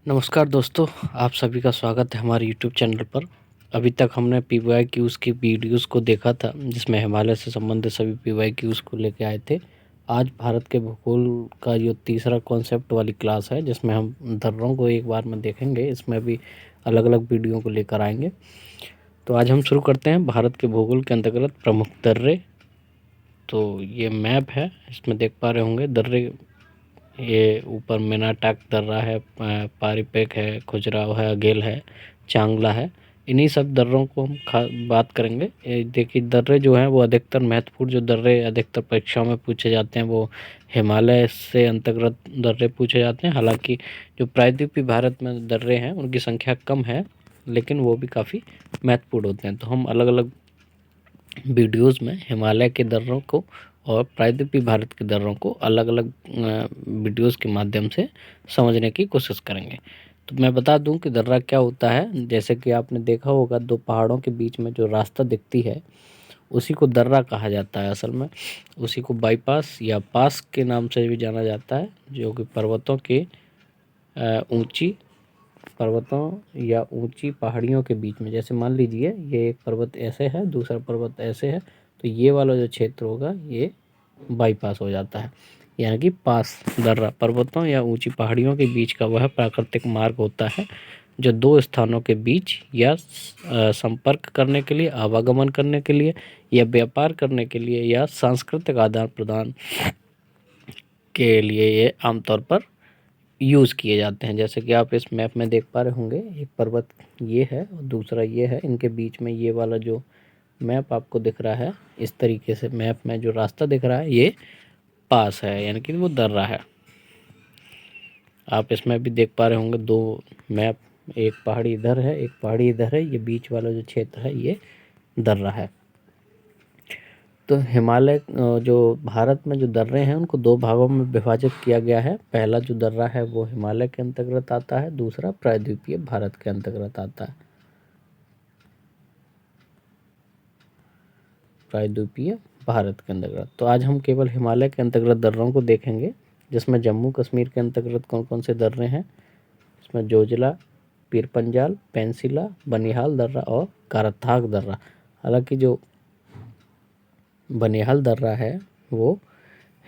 नमस्कार दोस्तों, आप सभी का स्वागत है हमारे यूट्यूब चैनल पर। अभी तक हमने पीवाईक्यूज़ की वीडियोस को देखा था जिसमें हिमालय से संबंधित सभी पीवाईक्यूज़ को लेके आए थे। आज भारत के भूगोल का जो तीसरा कॉन्सेप्ट वाली क्लास है जिसमें हम दर्रों को एक बार में देखेंगे। इसमें भी अलग अलग वीडियो को लेकर आएंगे। तो आज हम शुरू करते हैं भारत के भूगोल के अंतर्गत प्रमुख दर्रे। तो ये मैप है, इसमें देख पा रहे होंगे दर्रे। ये ऊपर मेनाटाक दर्रा है, पारीपैक है, खुजराव है, अगेल है, चांगला है। इन्हीं सब दर्रों को हम बात करेंगे। देखिए दर्रे जो हैं वो अधिकतर महत्वपूर्ण जो दर्रे अधिकतर परीक्षाओं में पूछे जाते हैं वो हिमालय से अंतर्गत दर्रे पूछे जाते हैं। हालांकि जो प्रायद्वीपीय भारत में दर्रे हैं उनकी संख्या कम है, लेकिन वो भी काफ़ी महत्वपूर्ण होते हैं। तो हम अलग अलग वीडियोस में हिमालय के दर्रों को और प्रायद्वीपीय भारत के दर्रों को अलग अलग वीडियोस के माध्यम से समझने की कोशिश करेंगे। तो मैं बता दूं कि दर्रा क्या होता है। जैसे कि आपने देखा होगा, दो पहाड़ों के बीच में जो रास्ता दिखती है उसी को दर्रा कहा जाता है। असल में उसी को बाईपास या पास के नाम से भी जाना जाता है, जो कि पर्वतों के ऊंची पर्वतों या ऊंची पहाड़ियों के बीच में, जैसे मान लीजिए ये एक पर्वत ऐसे है, दूसरा पर्वत ऐसे है, तो ये वाला जो क्षेत्र होगा ये बाईपास हो जाता है। यानी कि पास दर्रा पर्वतों या ऊंची पहाड़ियों के बीच का वह प्राकृतिक मार्ग होता है जो दो स्थानों के बीच या संपर्क करने के लिए, आवागमन करने के लिए, या व्यापार करने के लिए, या सांस्कृतिक आदान प्रदान के लिए ये आमतौर पर यूज़ किए जाते हैं। जैसे कि आप इस मैप में देख पा रहे होंगे, एक पर्वत ये है और दूसरा ये है। इनके बीच में ये वाला जो मैप आपको दिख रहा है, इस तरीके से मैप में जो रास्ता दिख रहा है ये पास है, यानी कि वो दर्रा है। आप इसमें भी देख पा रहे होंगे दो मैप, एक पहाड़ी इधर है, एक पहाड़ी इधर है। ये बीच वाला जो क्षेत्र है ये दर्रा है। तो हिमालय जो भारत में जो दर्रे हैं उनको दो भागों में विभाजित किया गया है। पहला जो दर्रा है वो हिमालय के अंतर्गत आता है, दूसरा प्रायद्वीपीय भारत के अंतर्गत आता है। प्रायद्वीपीय भारत के अंतर्गत। तो आज हम केवल हिमालय के अंतर्गत दर्रों को देखेंगे, जिसमें जम्मू कश्मीर के अंतर्गत कौन कौन से दर्रे हैं। इसमें जोजिला, पीर पंजाल, पेंसिला, बनिहाल दर्रा और काराथाग दर्रा। हालांकि जो बनिहाल दर्रा है वो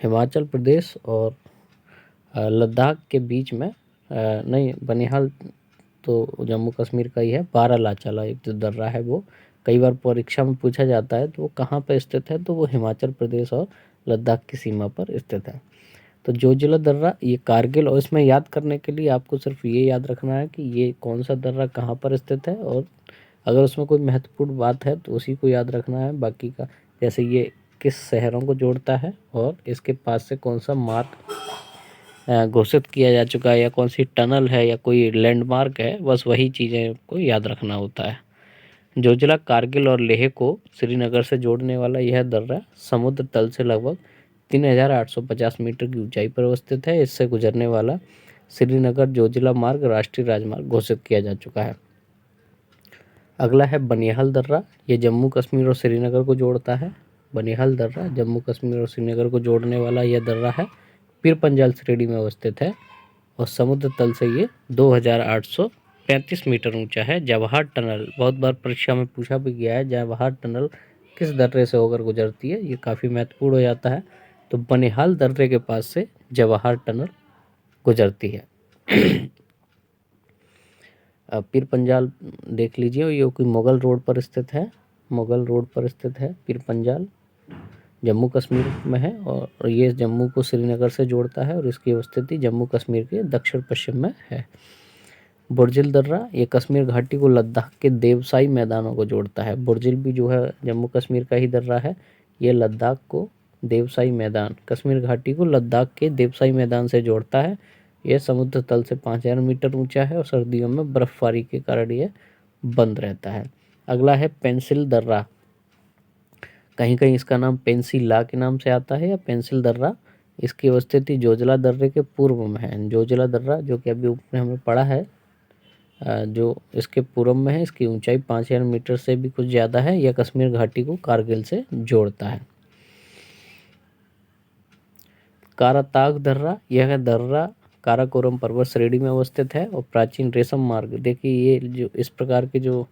हिमाचल प्रदेश और लद्दाख के बीच में नहीं, बनिहाल तो जम्मू कश्मीर का ही है। बारालाचाला एक जो दर्रा है वो कई बार परीक्षा में पूछा जाता है, तो वो कहाँ पर स्थित है, तो वो हिमाचल प्रदेश और लद्दाख की सीमा पर स्थित है। तो जोजिला दर्रा ये कारगिल, और इसमें याद करने के लिए आपको सिर्फ ये याद रखना है कि ये कौन सा दर्रा कहाँ पर स्थित है, और अगर उसमें कोई महत्वपूर्ण बात है तो उसी को याद रखना है। बाकी का, जैसे ये किस शहरों को जोड़ता है और इसके पास से कौन सा मार्ग घोषित किया जा चुका है, या कौन सी टनल है, या कोई लैंडमार्क है, बस वही चीज़ें को याद रखना होता है। जोजिला कारगिल और लेह को श्रीनगर से जोड़ने वाला यह दर्रा समुद्र तल से लगभग 3,850 मीटर की ऊंचाई पर अवस्थित है। इससे गुजरने वाला श्रीनगर जोजिला मार्ग राष्ट्रीय राजमार्ग घोषित किया जा चुका है। अगला है बनिहाल दर्रा। ये जम्मू कश्मीर और श्रीनगर को जोड़ता है। बनिहाल दर्रा जम्मू कश्मीर और श्रीनगर को जोड़ने वाला यह दर्रा है, पीर पंजाल श्रेणी में अवस्थित है और समुद्र तल से ये 2,835 मीटर ऊंचा है। जवाहर टनल बहुत बार परीक्षा में पूछा भी गया है, जवाहर टनल किस दर्रे से होकर गुजरती है, ये काफ़ी महत्वपूर्ण हो जाता है। तो बनिहाल दर्रे के पास से जवाहर टनल गुजरती है। पीर पंजाल देख लीजिए, ये कोई मुगल रोड पर स्थित है। मुगल रोड पर स्थित है पीर पंजाल, जम्मू कश्मीर में है, और ये जम्मू को श्रीनगर से जोड़ता है और इसकी स्थिति जम्मू कश्मीर के दक्षिण पश्चिम में है। बुर्जिल दर्रा ये कश्मीर घाटी को लद्दाख के देवसाई मैदानों को जोड़ता है। बुर्जिल भी जो है जम्मू कश्मीर का ही दर्रा है। ये लद्दाख को देवसाई मैदान, कश्मीर घाटी को लद्दाख के देवसाई मैदान से जोड़ता है। यह समुद्र तल से 5,000 मीटर ऊंचा है और सर्दियों में बर्फबारी के कारण ये बंद रहता है। अगला है पेंसिल दर्रा। कहीं कहीं इसका नाम पेंसिला के नाम से आता है या पेंसिल दर्रा। इसकी अवस्थिति जोजिला दर्रे के पूर्व में है। जोजिला दर्रा जो कि अभी ऊपर हमने पढ़ा है, जो इसके पूर्व में है, इसकी ऊंचाई 5,000 मीटर से भी कुछ ज़्यादा है। यह कश्मीर घाटी को कारगिल से जोड़ता है। काराताग दर्रा, यह दर्रा काराकोरम पर्वत श्रेणी में अवस्थित है। और प्राचीन रेशम मार्ग, देखिए ये जो इस प्रकार के जो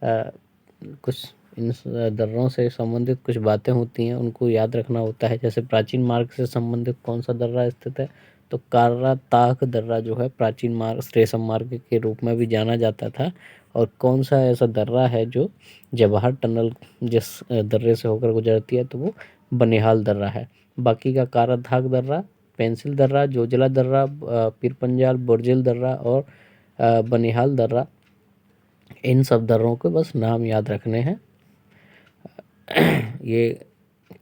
कुछ इन दर्रों से संबंधित कुछ बातें होती हैं उनको याद रखना होता है। जैसे प्राचीन मार्ग से संबंधित कौन सा दर्रा स्थित है, तो काराताख दर्रा जो है प्राचीन मार्ग रेशम मार्ग के रूप में भी जाना जाता था। और कौन सा ऐसा दर्रा है जो जवाहर टनल जिस दर्रे से होकर गुजरती है, तो वो बनिहाल दर्रा है। बाकी का काराताख दर्रा, पेंसिल दर्रा, जोजिला दर्रा, पीरपंजाल, बुर्जिल दर्रा और बनिहाल दर्रा, इन सब दर्रों के बस नाम याद रखने हैं। ये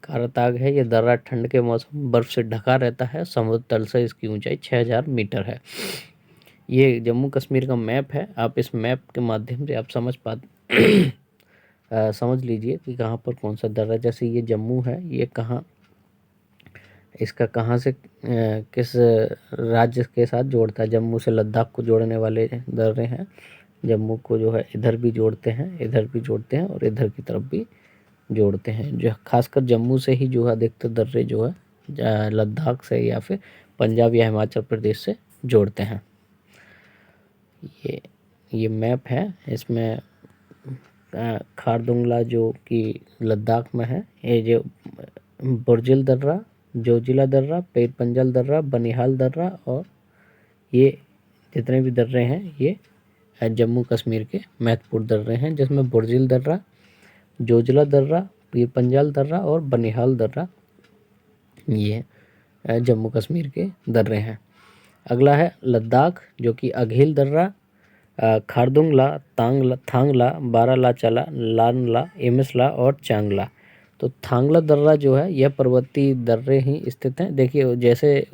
काराताग है, ये दर्रा ठंड के मौसम बर्फ से ढका रहता है। समुद्र तल से इसकी ऊंचाई 6000 मीटर है। ये जम्मू कश्मीर का मैप है। आप इस मैप के माध्यम से आप समझ लीजिए कि कहाँ पर कौन सा दर्रा। जैसे ये जम्मू है, ये कहाँ, इसका कहाँ से किस राज्य के साथ जोड़ता है। जम्मू से लद्दाख को जोड़ने वाले दर्रे हैं। जम्मू को जो है इधर भी जोड़ते हैं, इधर भी जोड़ते हैं और इधर की तरफ भी जोड़ते हैं। जो खासकर जम्मू से ही जो है अधिकतर दर्रे जो है लद्दाख से या फिर पंजाब या हिमाचल प्रदेश से जोड़ते हैं। ये मैप है, इसमें खारदुंगला जो कि लद्दाख में है, ये जो बुर्जिल दर्रा, जोजिला दर्रा, पीरपंजल दर्रा, बनिहाल दर्रा और ये जितने भी दर्रे हैं ये जम्मू कश्मीर के महत्वपूर्ण दर्रे हैं, जिसमें बुर्जिल दर्रा, जोजिला दर्रा, पीरपंजल दर्रा और बनिहाल दर्रा ये जम्मू कश्मीर के दर्रे हैं। अगला है लद्दाख, जो कि अघिल दर्रा, खारदुंगला, थांगला, बारालाचाला, लानला, एमिसला और चांगला। तो थांगला दर्रा जो है यह पर्वतीय दर्रे ही स्थित हैं। देखिए जैसे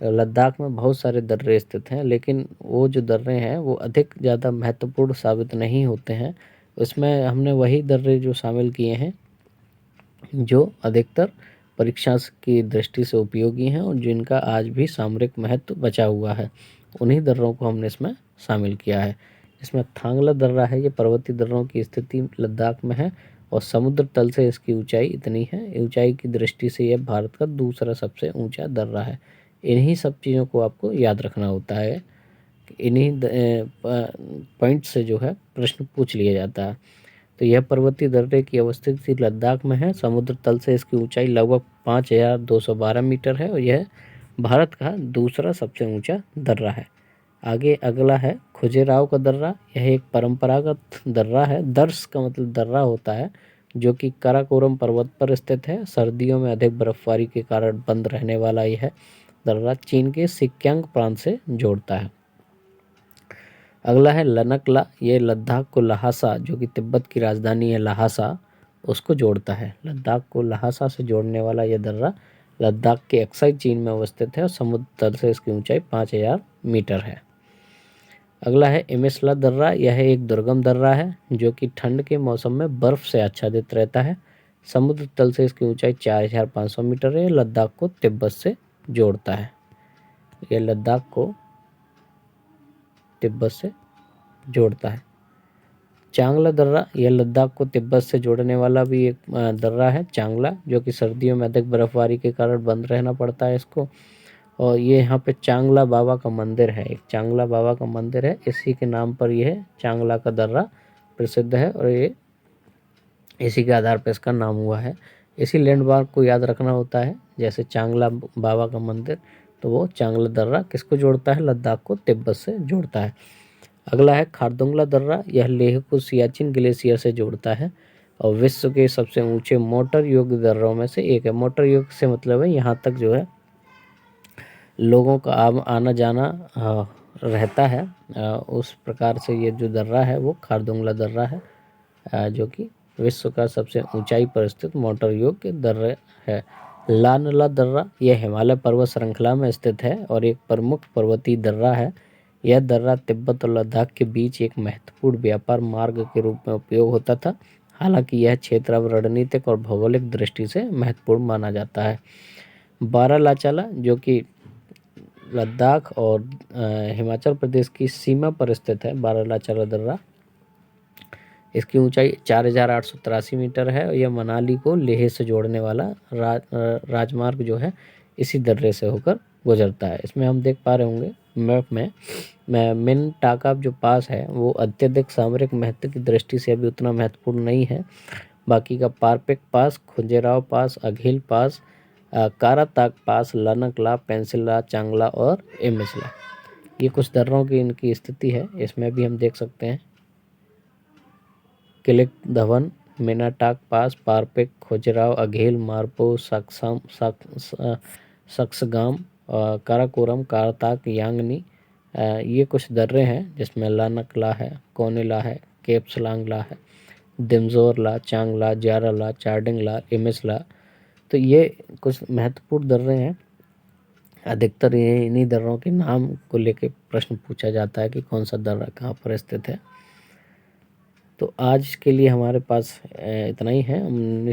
लद्दाख में बहुत सारे दर्रे स्थित हैं, लेकिन वो जो दर्रे हैं वो अधिक ज़्यादा महत्वपूर्ण साबित नहीं होते हैं। उसमें हमने वही दर्रे जो शामिल किए हैं जो अधिकतर परीक्षा की दृष्टि से उपयोगी हैं और जिनका आज भी सामरिक महत्व बचा हुआ है, उन्हीं दर्रों को हमने इसमें शामिल किया है। इसमें थांगला दर्रा है, ये पर्वतीय दर्रों की स्थिति लद्दाख में है और समुद्र तल से इसकी ऊंचाई इतनी है। ऊंचाई की दृष्टि से यह भारत का दूसरा सबसे ऊंचा दर्रा है। इन्हीं सब चीज़ों को आपको याद रखना होता है। इन्हीं पॉइंट से जो है प्रश्न पूछ लिया जाता है। तो यह पर्वतीय दर्रे की अवस्थिति लद्दाख में है। समुद्र तल से इसकी ऊंचाई लगभग 5212 मीटर है और यह भारत का दूसरा सबसे ऊंचा दर्रा है। आगे अगला है खुजेराव का दर्रा। यह एक परंपरागत दर्रा है। दर्श का मतलब दर्रा होता है, जो कि काराकोरम पर्वत पर स्थित है। सर्दियों में अधिक बर्फबारी के कारण बंद रहने वाला यह दर्रा चीन के सिक्यांग प्रांत से जोड़ता है। अगला है लनकला। ये लद्दाख को लहासा, जो कि तिब्बत की राजधानी है लहासा, उसको जोड़ता है। लद्दाख को लहासा से जोड़ने वाला यह दर्रा लद्दाख के अक्साई चीन में अवस्थित है और समुद्र तल से इसकी ऊंचाई 5000 मीटर है। अगला है एमिसला दर्रा। यह एक दुर्गम दर्रा है जो कि ठंड के मौसम में बर्फ से आच्छादित रहता है। समुद्र तल से इसकी ऊंचाई 4500 मीटर है। लद्दाख को तिब्बत से जोड़ता है। यह लद्दाख को तिब्बत से जोड़ता है। चांगला दर्रा, यह लद्दाख को तिब्बत से जोड़ने वाला भी एक दर्रा है चांगला, जो कि सर्दियों में अधिक बर्फबारी के कारण बंद रहना पड़ता है इसको। और ये यहाँ पे चांगला बाबा का मंदिर है, एक चांगला बाबा का मंदिर है, इसी के नाम पर यह चांगला का दर्रा प्रसिद्ध है और ये इसी के आधार पर इसका नाम हुआ है। इसी लैंडमार्क को याद रखना होता है, जैसे चांगला बाबा का मंदिर, तो वो चांगला दर्रा किसको जोड़ता है, लद्दाख को तिब्बत से जोड़ता है। अगला है खारदुंगला दर्रा। यह लेह को सियाचिन ग्लेशियर से जोड़ता है और विश्व के सबसे ऊंचे मोटर योग्य दर्रों में से एक है। मोटर योग्य से मतलब है यहाँ तक जो है लोगों का आना जाना रहता है। उस प्रकार से ये जो दर्रा है वो खारदुंगला दर्रा है, जो कि विश्व का सबसे ऊंचाई पर स्थित मोटर योग्य दर्रा है। लानला दर्रा, यह हिमालय पर्वत श्रृंखला में स्थित है और एक प्रमुख पर्वतीय दर्रा है। यह दर्रा तिब्बत और लद्दाख के बीच एक महत्वपूर्ण व्यापार मार्ग के रूप में उपयोग होता था। हालांकि यह क्षेत्र अब रणनीतिक और भौगोलिक दृष्टि से महत्वपूर्ण माना जाता है। बारालाचाला, जो कि लद्दाख और हिमाचल प्रदेश की सीमा पर स्थित है, बारालाचाला दर्रा, इसकी ऊंचाई 4883 मीटर है और यह मनाली को लेह से जोड़ने वाला राजमार्ग जो है इसी दर्रे से होकर गुजरता है। इसमें हम देख पा रहे होंगे मैप में मिनटाका जो पास है वो अत्यधिक सामरिक महत्व की दृष्टि से अभी उतना महत्वपूर्ण नहीं है। बाकी का पारपेक पास, खुंजेराव पास, अघिल पास, काराताक पास, लानकला, पेंसिला, चांगला और एमिसला, ये कुछ दर्रों की इनकी स्थिति है। इसमें भी हम देख सकते हैं किलिक धवन, मिनाटाक पास, पारपेक, खुजराव, अघेल, मारपो, सक्सगाम, काराकोरम, कारताक, यांगनी, ये कुछ दर्रे हैं जिसमें लानकला है, कोनेला है, केपसलांगला है, दिमजोरला, चांगला, जाराला, चार्डिंगला, इमिसला। तो ये कुछ महत्वपूर्ण दर्रे हैं। अधिकतर ये इन्हीं दर्रों के नाम को लेके प्रश्न पूछा जाता है कि कौन सा दर्रा कहाँ पर स्थित है। तो आज के लिए हमारे पास इतना ही है। हम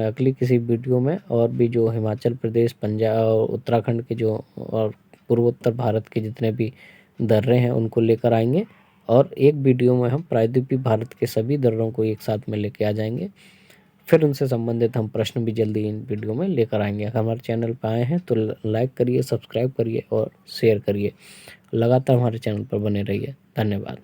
अगली किसी वीडियो में और भी जो हिमाचल प्रदेश, पंजाब और उत्तराखंड के जो और पूर्वोत्तर भारत के जितने भी दर्रे हैं उनको लेकर आएंगे, और एक वीडियो में हम प्रायद्वीपीय भारत के सभी दर्रों को एक साथ में लेके आ जाएंगे। फिर उनसे संबंधित हम प्रश्न भी जल्दी इन वीडियो में लेकर आएंगे। अगर हमारे चैनल पर आए हैं तो लाइक करिए, सब्सक्राइब करिए और शेयर करिए। लगातार हमारे चैनल पर बने रहिए। धन्यवाद।